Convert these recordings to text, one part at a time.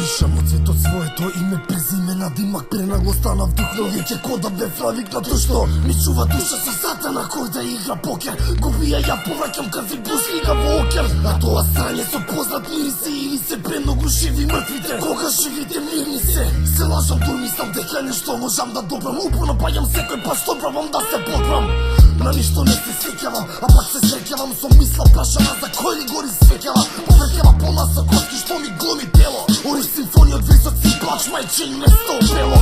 Пишам од цветот своето име, презиме на димак, пренагло стана вдухновен, ќе кода бе флавикна то што ми чува душа со сатана кој да игра покер. Го бија ја повраќам кафи плюс лига во окер. На тоа страње со познат мириси или се премногу живи мртвите. Кога живите мирни се лажам, тур мислам дека нешто можам да добрам. Упорно паѓам секој пат што пробам да се подбрам. На ништо не се сеќавам, а пак се среќавам со мисла прашана за кој ли гори свеќава. Повркева полна со коски што ми глуми тело. Ориш симфонија од висоци плач, мајчин место опело.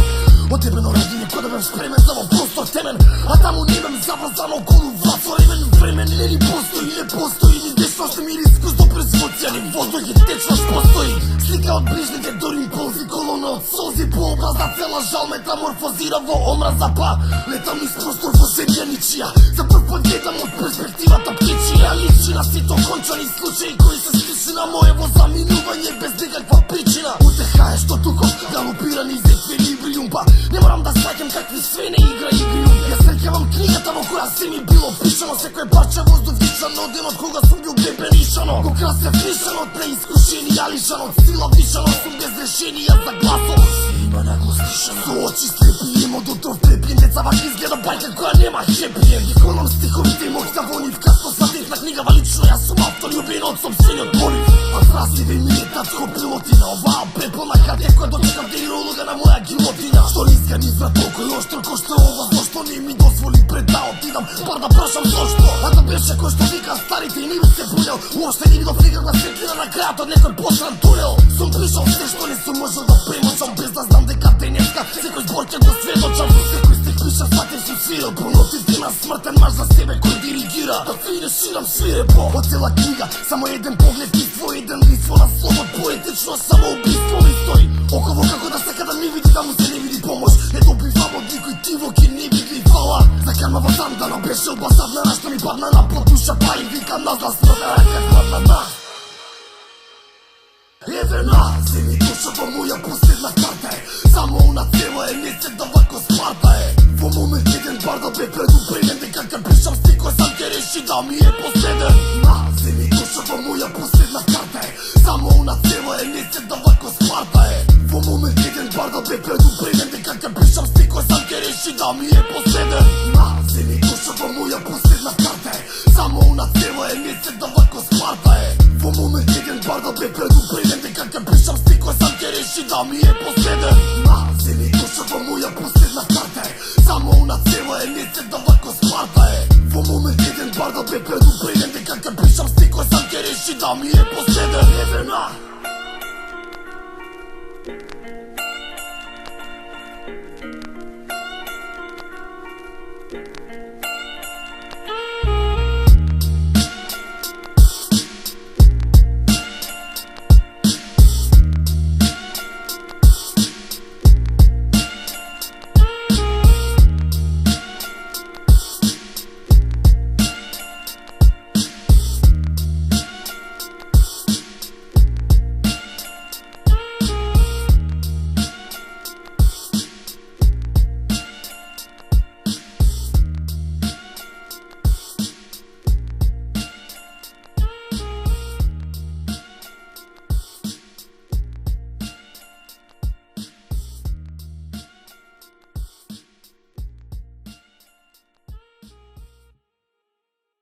Од ебено ради некој да бев спремен за во простор темен, а таму не бем заврзан околу влад со ремен. Времен не ни постои, не постои ни дечност, ни рискус до производција, ни воздух и течност постои. Слика од ближните до импулси, колона од солзи по образа, цела жал метаморфозира во омраза, па летам низ простор во земја ничија. За прв пат гледам од перспективата птичија, личи на сите окончани случаи кои се стиши на моево заминување без никаква причина. Утеха е што тука галопира низ еквилибриум, па не морам да сваќам какви све не игра игриум. Ја среќавам книгата во која се ми било пишано, секој парче воздух дишан од денот кога сум бил бебенишано. Го красев вишан од неискушенија, лишан од сила вишано, сум без решенија за гласов. Има нагло стишано, со очи слепи, имот отров препиен, деца вак изгледа бајка која нема хепиен. Ги колам стиховите и моќта во нив, касно сватив на книгава лично, јас сум автор љубен од собствениот молив. А фразиве ми е татко пилотина, оваа преполна хартија која дочекам да и ролога на моја гилотина. Што не иска ни врат толку оштро ко што ова, зошто не ми дозволи пред да отидам, бар да прашам зошто. А да беше кој што вика старите и не би се буljал, уопште не видов никаква светлина на крајот од некој посран тунел. Сум пришол се што не сум можел да премочам, без да знам дека денеска секој збор ќе го сведочам. Секој стих пиша, сватив сум свирил, понотив ти на смртен маж за себе кој диригира. Да свириш и нам свирепо. Од цела книга, само еден поглед и твој еден лист во насловот, поетично самоубиство ми стои. Оково како да сака да ми види, да му се не види помош. Не добивам од никој тиво ки не види фала. Заканма во дан да набеше обасавна, на што ми падна на потуша, па и викам назад смртна рака хладна на. Евена, земи душа во моја последна карта е. Само она цела е, не се да вако спарта е. Во момент еден бар да бе предупреден, дека ќе пишам стих кој сам ќе реши да ми е последен. Земи душа во моја последна карта е. Само она цела е, не се да вако спарта е. Во момент еден бар да бе предупреден, дека ќе пишам стих кој сам ќе реши да ми е последен. Земи душа во моја последна карта е. Само она цела е, не се да вако спарта е. Во момент еден бар да бе предупреден, дека ќе пишам стих кој сам ќе реши да ми е последен. Земи душа во моја последна карта е. Само она цела е, не се да вако спарта е. Во момент еден бар да бе предупреден, дека ќе пишам стих кој сам ќе реши да ми е последен. Евена.